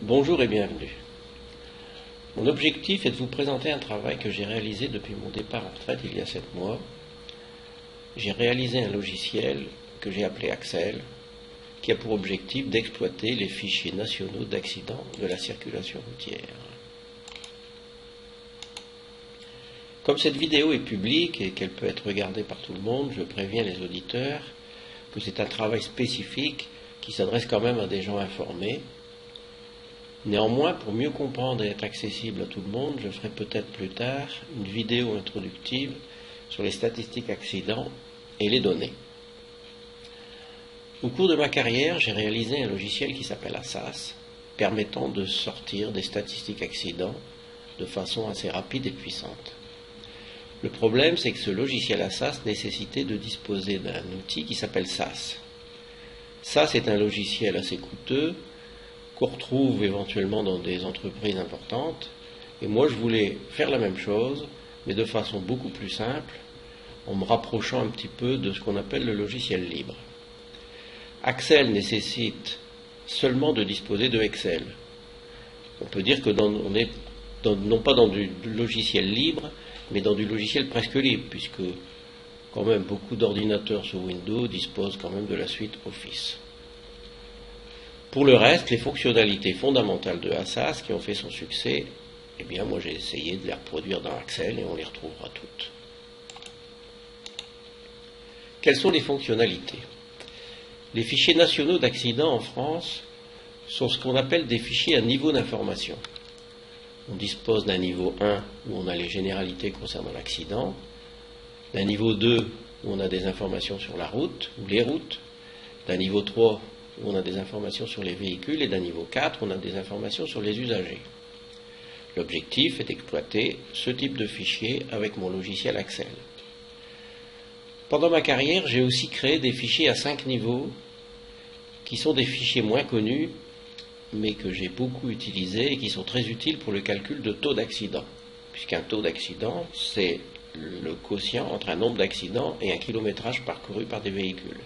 Bonjour et bienvenue. Mon objectif est de vous présenter un travail que j'ai réalisé depuis mon départ en retraite il y a 7 mois. J'ai réalisé un logiciel que j'ai appelé Axel, qui a pour objectif d'exploiter les fichiers nationaux d'accidents de la circulation routière. Comme cette vidéo est publique et qu'elle peut être regardée par tout le monde, je préviens les auditeurs que c'est un travail spécifique qui s'adresse quand même à des gens informés. Néanmoins, pour mieux comprendre et être accessible à tout le monde, je ferai peut-être plus tard une vidéo introductive sur les statistiques accidents et les données. Au cours de ma carrière, j'ai réalisé un logiciel qui s'appelle ASAS, permettant de sortir des statistiques accidents de façon assez rapide et puissante. Le problème, c'est que ce logiciel ASAS nécessitait de disposer d'un outil qui s'appelle SAS. SAS est un logiciel assez coûteux, qu'on retrouve éventuellement dans des entreprises importantes. Et moi, je voulais faire la même chose, mais de façon beaucoup plus simple, en me rapprochant un petit peu de ce qu'on appelle le logiciel libre. Axel nécessite seulement de disposer de Excel. On peut dire que on est non pas dans du logiciel libre, mais dans du logiciel presque libre, puisque quand même beaucoup d'ordinateurs sur Windows disposent quand même de la suite Office. Pour le reste, les fonctionnalités fondamentales de ASAS qui ont fait son succès, eh bien moi j'ai essayé de les reproduire dans Axel et on les retrouvera toutes. Quelles sont les fonctionnalités? Les fichiers nationaux d'accidents en France sont ce qu'on appelle des fichiers à niveau d'information. On dispose d'un niveau 1 où on a les généralités concernant l'accident, d'un niveau 2 où on a des informations sur la route ou les routes, d'un niveau 3 où on a des informations sur les véhicules, et d'un niveau 4, on a des informations sur les usagers. L'objectif est d'exploiter ce type de fichier avec mon logiciel Axel. Pendant ma carrière, j'ai aussi créé des fichiers à 5 niveaux, qui sont des fichiers moins connus, mais que j'ai beaucoup utilisés et qui sont très utiles pour le calcul de taux d'accident. Puisqu'un taux d'accident, c'est le quotient entre un nombre d'accidents et un kilométrage parcouru par des véhicules.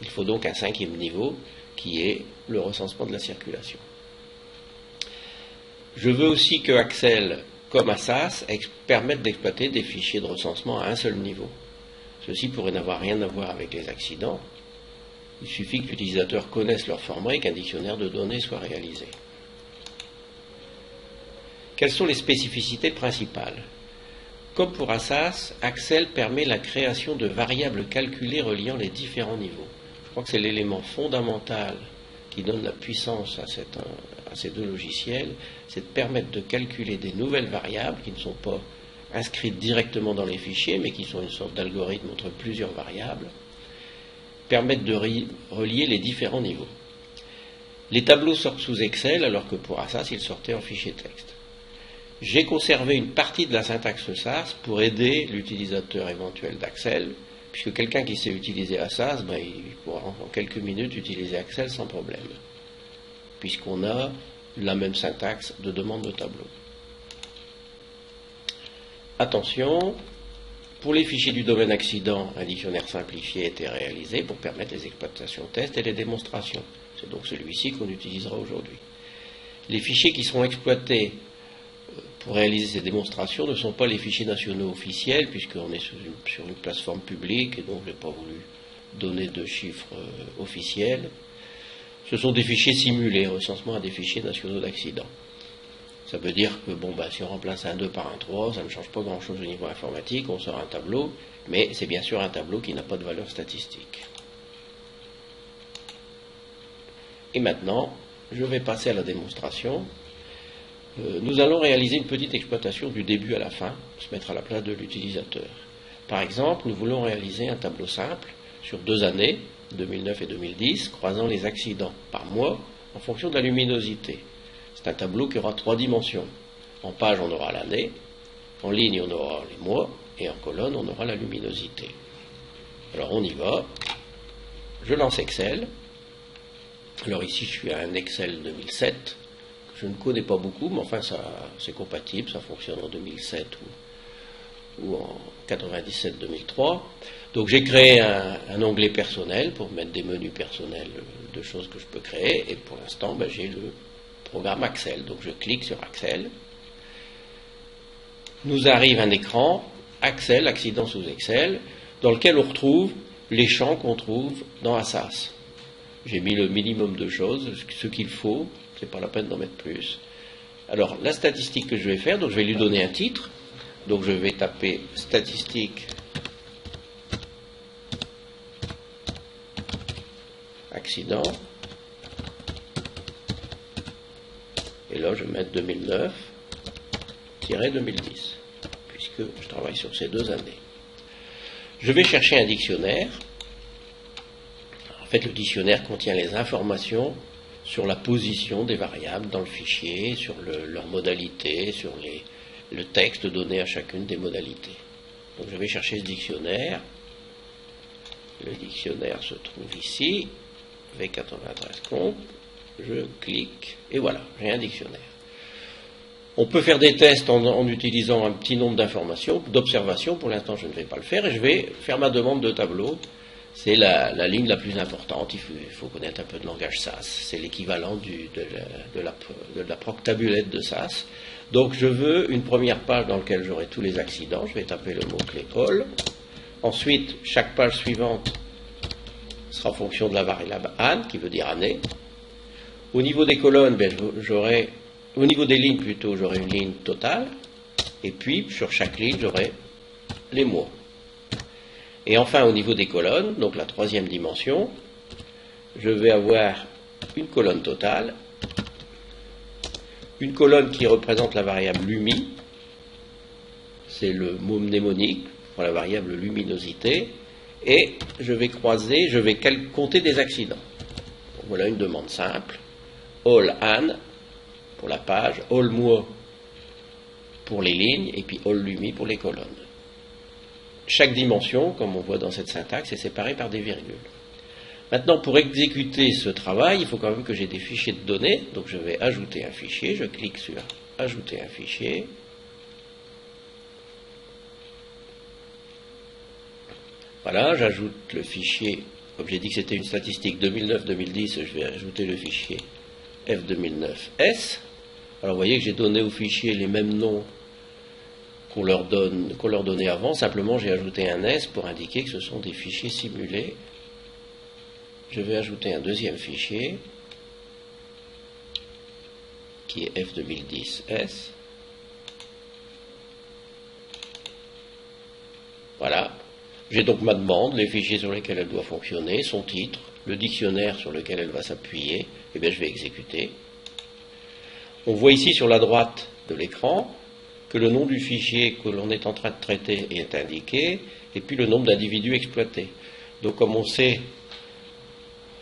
Il faut donc un 5e niveau, qui est le recensement de la circulation. Je veux aussi que Axel, comme ASAS, permette d'exploiter des fichiers de recensement à un seul niveau. Ceci pourrait n'avoir rien à voir avec les accidents. Il suffit que l'utilisateur connaisse leur format et qu'un dictionnaire de données soit réalisé. Quelles sont les spécificités principales? Comme pour ASAS, Axel permet la création de variables calculées reliant les différents niveaux. Je crois que c'est l'élément fondamental qui donne la puissance à ces deux logiciels, c'est de permettre de calculer des nouvelles variables qui ne sont pas inscrites directement dans les fichiers, mais qui sont une sorte d'algorithme entre plusieurs variables, permettent de relier les différents niveaux. Les tableaux sortent sous Excel, alors que pour ASAS, ils sortaient en fichier texte. J'ai conservé une partie de la syntaxe SAS pour aider l'utilisateur éventuel d'Axel, puisque quelqu'un qui sait utiliser ASAS, il pourra en quelques minutes utiliser Axel sans problème, puisqu'on a la même syntaxe de demande de tableau. Attention, pour les fichiers du domaine accident, un dictionnaire simplifié a été réalisé pour permettre les exploitations tests et les démonstrations. C'est donc celui-ci qu'on utilisera aujourd'hui. Les fichiers qui seront exploités pour réaliser ces démonstrations ne sont pas les fichiers nationaux officiels, puisqu'on est sur une plateforme publique, et donc je n'ai pas voulu donner de chiffres officiels. Ce sont des fichiers simulés, recensement à des fichiers nationaux d'accident. Ça veut dire que si on remplace un 2 par un 3, ça ne change pas grand-chose au niveau informatique, on sort un tableau, mais c'est bien sûr un tableau qui n'a pas de valeur statistique. Et maintenant, je vais passer à la démonstration. Nous allons réaliser une petite exploitation du début à la fin, se mettre à la place de l'utilisateur. Par exemple, nous voulons réaliser un tableau simple sur 2 années, 2009 et 2010, croisant les accidents par mois en fonction de la luminosité. C'est un tableau qui aura 3 dimensions. En page, on aura l'année, en ligne, on aura les mois, et en colonne, on aura la luminosité. Alors, on y va. Je lance Excel. Alors ici, je suis à un Excel 2007. Je ne connais pas beaucoup, mais enfin, c'est compatible, ça fonctionne en 2007 ou en 97-2003. Donc j'ai créé un onglet personnel pour mettre des menus personnels de choses que je peux créer, et pour l'instant, j'ai le programme Accel. Donc je clique sur Accel. Nous arrive un écran Accel, accident sous Excel, dans lequel on retrouve les champs qu'on trouve dans Assas. J'ai mis le minimum de choses, ce qu'il faut, c'est pas la peine d'en mettre plus. Alors la statistique que je vais faire, donc je vais lui donner un titre, donc je vais taper statistique accident, et là je vais mettre 2009-2010, puisque je travaille sur ces 2 années. Je vais chercher un dictionnaire. En fait, le dictionnaire contient les informations sur la position des variables dans le fichier, sur leur modalité, sur le texte donné à chacune des modalités. Donc je vais chercher ce dictionnaire. Le dictionnaire se trouve ici, V93 comp. Je clique, et voilà, j'ai un dictionnaire. On peut faire des tests en utilisant un petit nombre d'informations, d'observations. Pour l'instant, je ne vais pas le faire, et je vais faire ma demande de tableau. C'est la ligne la plus importante. Il faut connaître un peu de langage SAS. C'est l'équivalent de la proctabulette de SAS. Donc, je veux une première page dans laquelle j'aurai tous les accidents. Je vais taper le mot-clé all. Ensuite, chaque page suivante sera en fonction de la variable an, qui veut dire année. Au niveau des colonnes, au niveau des lignes plutôt, j'aurai une ligne totale. Et puis, sur chaque ligne, j'aurai les mois. Et enfin, au niveau des colonnes, donc la 3e dimension, je vais avoir une colonne totale, une colonne qui représente la variable lumi, c'est le mot mnémonique pour la variable luminosité, et je vais compter des accidents. Donc, voilà une demande simple. All an pour la page, all mois pour les lignes, et puis all lumi pour les colonnes. Chaque dimension, comme on voit dans cette syntaxe, est séparée par des virgules. Maintenant, pour exécuter ce travail, il faut quand même que j'ai des fichiers de données. Donc je vais ajouter un fichier. Je clique sur ajouter un fichier. Voilà, j'ajoute le fichier. Comme j'ai dit que c'était une statistique 2009-2010, je vais ajouter le fichier F2009S. Alors vous voyez que j'ai donné au fichier les mêmes noms qu'on leur donnait avant, simplement j'ai ajouté un S pour indiquer que ce sont des fichiers simulés. Je vais ajouter un deuxième fichier qui est F2010S. Voilà. J'ai donc ma demande, les fichiers sur lesquels elle doit fonctionner, son titre, le dictionnaire sur lequel elle va s'appuyer, et bien je vais exécuter. On voit ici sur la droite de l'écran que le nom du fichier que l'on est en train de traiter est indiqué, et puis le nombre d'individus exploités. Donc comme on sait,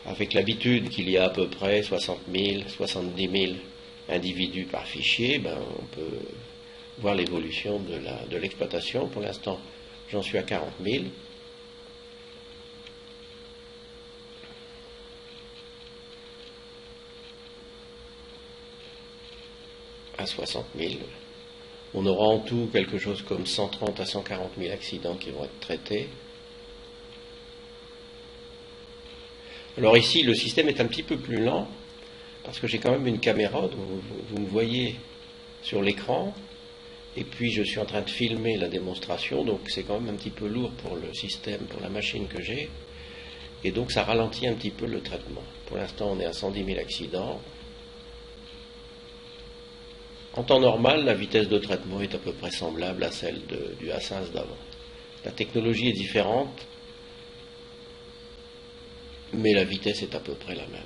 avec l'habitude qu'il y a à peu près 60 000, 70 000 individus par fichier, on peut voir l'évolution de l'exploitation. Pour l'instant, j'en suis à 40 000. À 60 000. On aura en tout quelque chose comme 130 à 140 000 accidents qui vont être traités. Alors ici, le système est un petit peu plus lent, parce que j'ai quand même une caméra, donc vous me voyez sur l'écran, et puis je suis en train de filmer la démonstration, donc c'est quand même un petit peu lourd pour le système, pour la machine que j'ai, et donc ça ralentit un petit peu le traitement. Pour l'instant, on est à 110 000 accidents. En temps normal, la vitesse de traitement est à peu près semblable à celle du Assas d'avant. La technologie est différente, mais la vitesse est à peu près la même.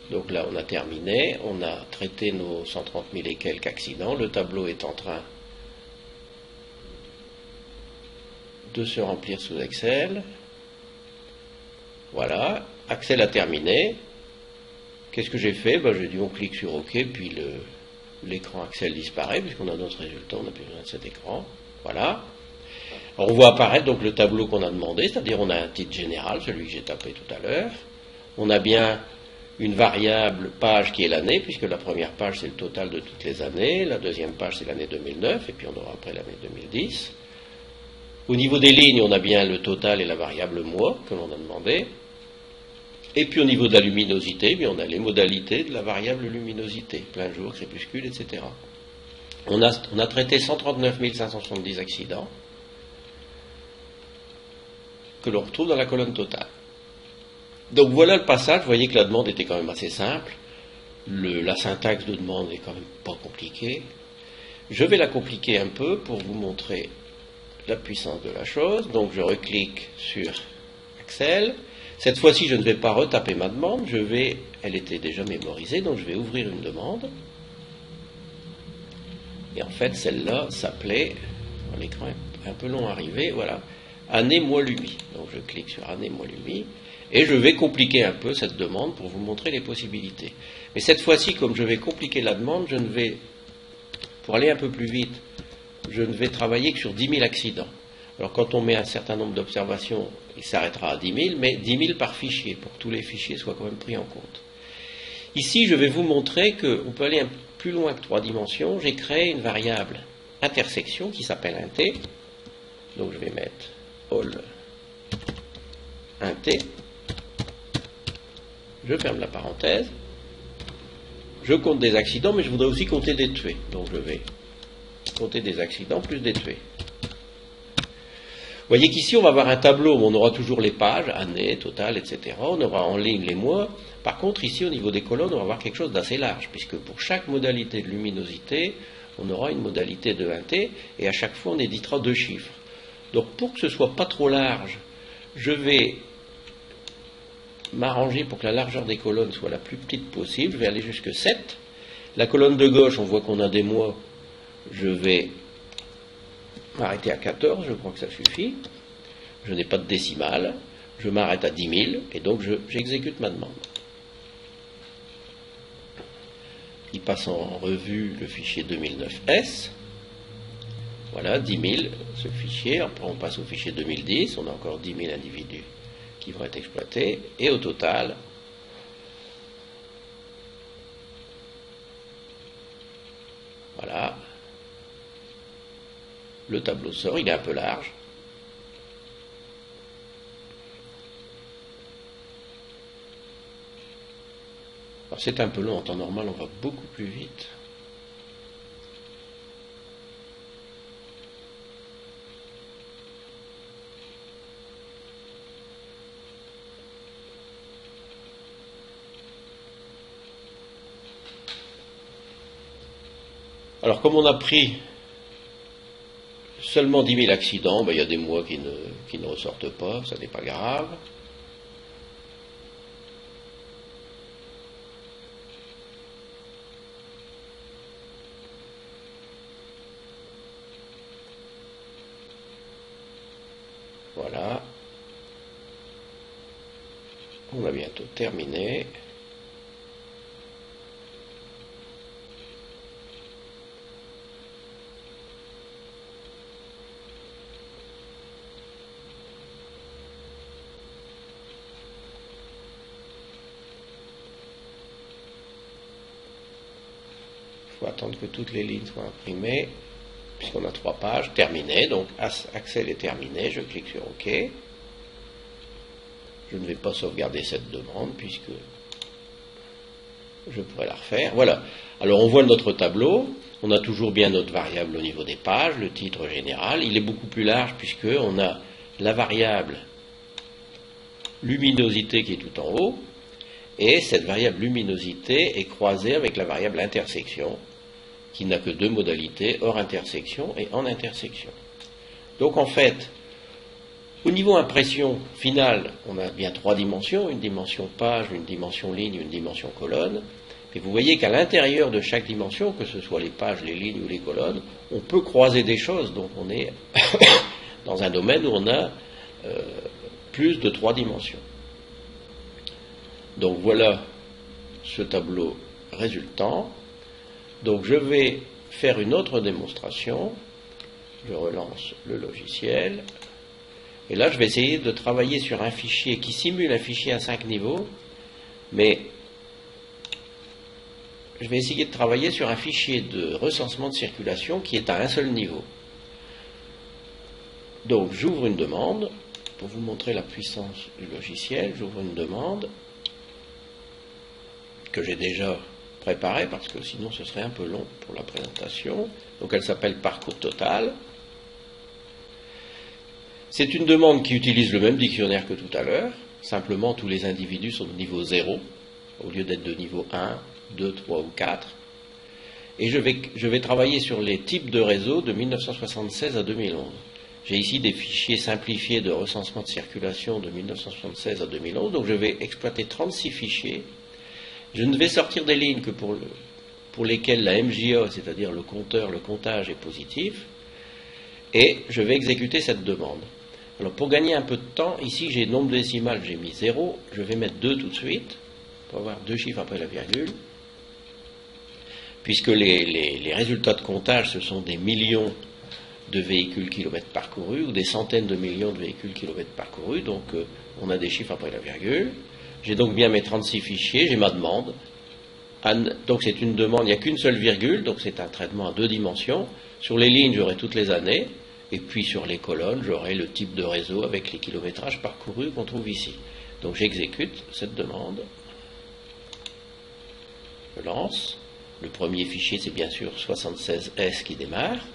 Donc là, on a terminé, on a traité nos 130 000 et quelques accidents, le tableau est en train de se remplir sous Excel. Voilà, Excel a terminé. Qu'est-ce que j'ai fait? J'ai dit on clique sur OK, puis l'écran Excel disparaît, puisqu'on a notre résultat, on n'a plus besoin de cet écran. Voilà. Alors on voit apparaître donc le tableau qu'on a demandé, c'est-à-dire on a un titre général, celui que j'ai tapé tout à l'heure. On a bien une variable page qui est l'année, puisque la première page c'est le total de toutes les années, la deuxième page c'est l'année 2009, et puis on aura après l'année 2010. Au niveau des lignes, on a bien le total et la variable mois que l'on a demandé. Et puis au niveau de la luminosité, on a les modalités de la variable luminosité, plein jour, crépuscule, etc. On a traité 139 570 accidents que l'on retrouve dans la colonne totale. Donc voilà le passage, vous voyez que la demande était quand même assez simple, la syntaxe de demande est quand même pas compliquée. Je vais la compliquer un peu pour vous montrer la puissance de la chose. Donc je reclique sur Excel. Cette fois-ci, je ne vais pas retaper ma demande, elle était déjà mémorisée, donc je vais ouvrir une demande. Et en fait, celle-là s'appelait, l'écran est un peu long à arriver, voilà, année, mois, lumi. Donc je clique sur année, mois, lumi, et je vais compliquer un peu cette demande pour vous montrer les possibilités. Mais cette fois-ci, comme je vais compliquer la demande, pour aller un peu plus vite, je ne vais travailler que sur 10 000 accidents. Alors quand on met un certain nombre d'observations, il s'arrêtera à 10 000, mais 10 000 par fichier, pour que tous les fichiers soient quand même pris en compte. Ici, je vais vous montrer qu'on peut aller un peu plus loin que 3 dimensions. J'ai créé une variable intersection qui s'appelle int. Donc je vais mettre all int. Je ferme la parenthèse. Je compte des accidents, mais je voudrais aussi compter des tués. Donc je vais compter des accidents plus des tués. Vous voyez qu'ici, on va avoir un tableau où on aura toujours les pages, année, total, etc. On aura en ligne les mois. Par contre, ici, au niveau des colonnes, on va avoir quelque chose d'assez large, puisque pour chaque modalité de luminosité, on aura une modalité de int, et à chaque fois, on éditera 2 chiffres. Donc, pour que ce ne soit pas trop large, je vais m'arranger pour que la largeur des colonnes soit la plus petite possible. Je vais aller jusqu'à 7. La colonne de gauche, on voit qu'on a des mois. Je vais m'arrêter à 14, je crois que ça suffit. Je n'ai pas de décimale. Je m'arrête à 10 000 et donc j'exécute ma demande. Il passe en revue le fichier 2009S. Voilà, 10 000, ce fichier. Après, on passe au fichier 2010. On a encore 10 000 individus qui vont être exploités. Et au total, voilà, le tableau sort. Il est un peu large. Alors c'est un peu long en temps normal, on va beaucoup plus vite. Alors comme on a pris seulement 10 000 accidents, il y a des mois qui ne ressortent pas, ça n'est pas grave. Voilà. On a bientôt terminé. Il faut attendre que toutes les lignes soient imprimées, puisqu'on a 3 pages. Terminé, donc Excel est terminé, je clique sur OK. Je ne vais pas sauvegarder cette demande, puisque je pourrais la refaire. Voilà, alors on voit notre tableau, on a toujours bien notre variable au niveau des pages, le titre général. Il est beaucoup plus large, puisqu'on a la variable luminosité qui est tout en haut, et cette variable luminosité est croisée avec la variable intersection, qui n'a que 2 modalités, hors intersection et en intersection. Donc en fait, au niveau impression finale, on a bien 3 dimensions, une dimension page, une dimension ligne, une dimension colonne. Et vous voyez qu'à l'intérieur de chaque dimension, que ce soit les pages, les lignes ou les colonnes, on peut croiser des choses. Donc on est dans un domaine où on a plus de 3 dimensions. Donc voilà ce tableau résultant. Donc je vais faire une autre démonstration. Je relance le logiciel. Et là, je vais essayer de travailler sur un fichier qui simule un fichier à 5 niveaux, mais je vais essayer de travailler sur un fichier de recensement de circulation qui est à un seul niveau. Donc j'ouvre une demande, pour vous montrer la puissance du logiciel, j'ouvre une demande, que j'ai déjà préparée, parce que sinon ce serait un peu long pour la présentation. Donc elle s'appelle Parcours Total. C'est une demande qui utilise le même dictionnaire que tout à l'heure, simplement tous les individus sont de niveau 0, au lieu d'être de niveau 1, 2, 3 ou 4. Et je vais travailler sur les types de réseaux de 1976 à 2011. J'ai ici des fichiers simplifiés de recensement de circulation de 1976 à 2011, donc je vais exploiter 36 fichiers. Je ne vais sortir des lignes que pour lesquelles la MJA, c'est-à-dire le compteur, le comptage est positif, et je vais exécuter cette demande. Alors pour gagner un peu de temps, ici j'ai nombre décimal, j'ai mis 0, je vais mettre 2 tout de suite, pour avoir 2 chiffres après la virgule, puisque les résultats de comptage, ce sont des millions de véhicules kilomètres parcourus, ou des centaines de millions de véhicules kilomètres parcourus, donc on a des chiffres après la virgule. J'ai donc bien mes 36 fichiers, j'ai ma demande. Donc c'est une demande, il n'y a qu'une seule virgule, donc c'est un traitement à 2 dimensions. Sur les lignes, j'aurai toutes les années, et puis sur les colonnes, j'aurai le type de réseau avec les kilométrages parcourus qu'on trouve ici. Donc j'exécute cette demande. Je lance. Le premier fichier, c'est bien sûr 76S qui démarre.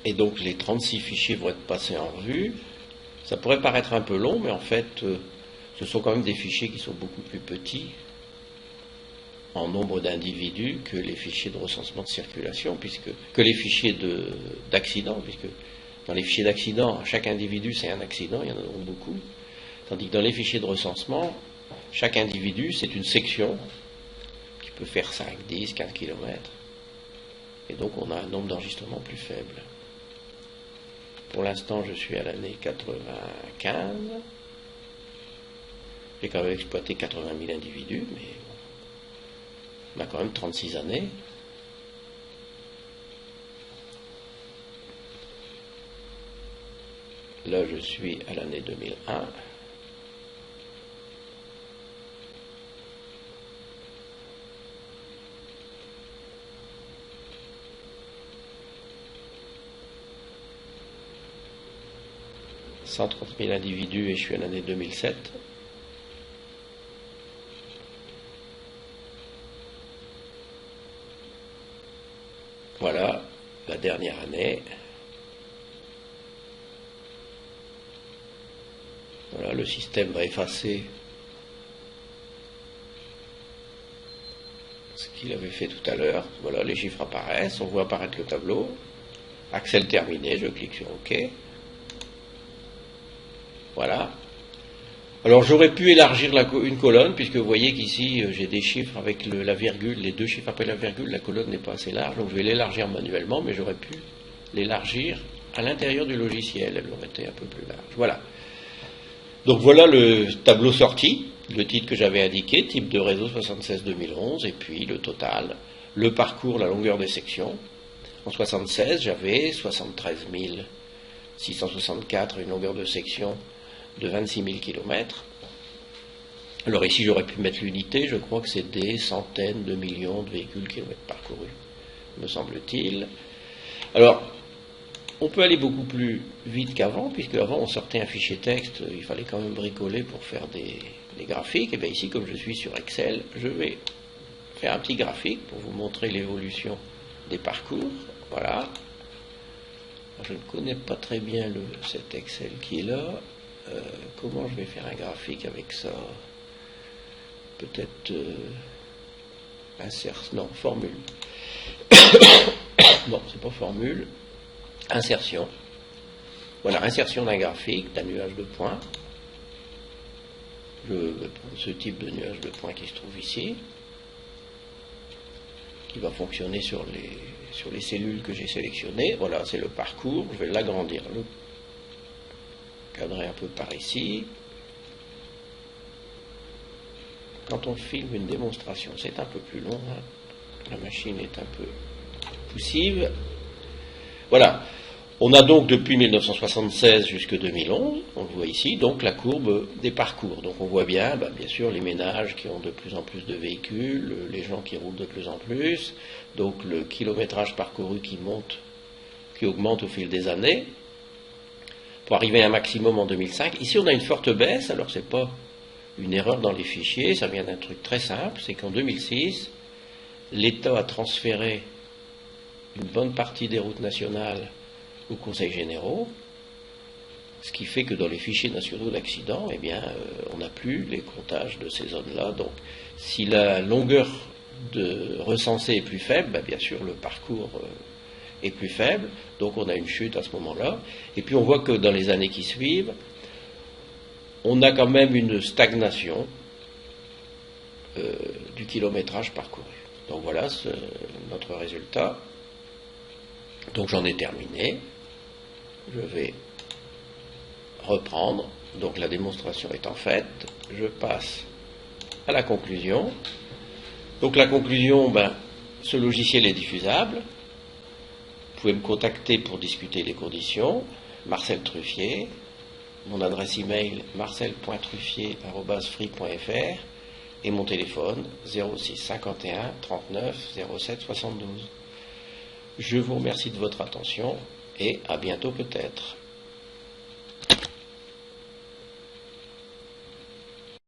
Et donc les 36 fichiers vont être passés en revue. Ça pourrait paraître un peu long, mais en fait, ce sont quand même des fichiers qui sont beaucoup plus petits en nombre d'individus que les fichiers de recensement de circulation, que les fichiers d'accident, puisque dans les fichiers d'accident, chaque individu c'est un accident, il y en a beaucoup, tandis que dans les fichiers de recensement, chaque individu c'est une section qui peut faire 5, 10, 15 km, et donc on a un nombre d'enregistrements plus faible. Pour l'instant, je suis à l'année 95. J'ai quand même exploité 80 000 individus, mais on a quand même 36 années. Là, je suis à l'année 2001. « 130 000 individus et je suis à l'année 2007. Voilà, la dernière année. Voilà, le système va effacer ce qu'il avait fait tout à l'heure. Voilà, les chiffres apparaissent, on voit apparaître le tableau. Accel terminé, je clique sur OK. Voilà. Alors j'aurais pu élargir une colonne, puisque vous voyez qu'ici j'ai des chiffres avec la virgule, les 2 chiffres après la virgule, la colonne n'est pas assez large, donc je vais l'élargir manuellement, mais j'aurais pu l'élargir à l'intérieur du logiciel, elle aurait été un peu plus large. Voilà. Donc voilà le tableau sorti, le titre que j'avais indiqué, type de réseau 76-2011, et puis le total, le parcours, la longueur des sections. En 76, j'avais 73 664, une longueur de section de 26 000 km. Alors ici, j'aurais pu mettre l'unité, je crois que c'est des centaines de millions de véhicules kilomètres parcourus, me semble-t-il. Alors, on peut aller beaucoup plus vite qu'avant, puisque avant on sortait un fichier texte, il fallait quand même bricoler pour faire des graphiques. Et bien ici, comme je suis sur Excel, je vais faire un petit graphique pour vous montrer l'évolution des parcours. Voilà. Alors, je ne connais pas très bien cet Excel qui est là. Comment je vais faire un graphique avec ça? Peut-être non, formule. Non, c'est pas formule. Insertion. Voilà, insertion d'un graphique, d'un nuage de points. Je vais prendre ce type de nuage de points qui se trouve ici, qui va fonctionner sur les cellules que j'ai sélectionnées. Voilà, c'est le parcours. Je vais l'agrandir, le cadrer un peu par ici. Quand on filme une démonstration, c'est un peu plus long, hein. La machine est un peu poussive. Voilà. On a donc depuis 1976 jusqu'à 2011, on le voit ici, donc la courbe des parcours. Donc on voit bien, bien sûr, les ménages qui ont de plus en plus de véhicules, les gens qui roulent de plus en plus, donc le kilométrage parcouru qui augmente au fil des années. pour arriver à un maximum en 2005. Ici, on a une forte baisse, alors c'est pas une erreur dans les fichiers, ça vient d'un truc très simple, c'est qu'en 2006, l'État a transféré une bonne partie des routes nationales au Conseil généraux, ce qui fait que dans les fichiers nationaux d'accidents, eh bien, on n'a plus les comptages de ces zones-là. Donc, si la longueur de recensée est plus faible, ben, bien sûr, le parcours est plus faible, donc on a une chute à ce moment-là. Et puis, on voit que dans les années qui suivent, on a quand même une stagnation du kilométrage parcouru. Donc voilà notre résultat. Donc j'en ai terminé. Je vais reprendre. Donc la démonstration étant faite, je passe à la conclusion. Donc la conclusion, ce logiciel est diffusable. Vous pouvez me contacter pour discuter les conditions. Marcel Truffier. Mon adresse email marcel.truffier@free.fr et mon téléphone 06 51 39 07 72. Je vous remercie de votre attention et à bientôt peut-être.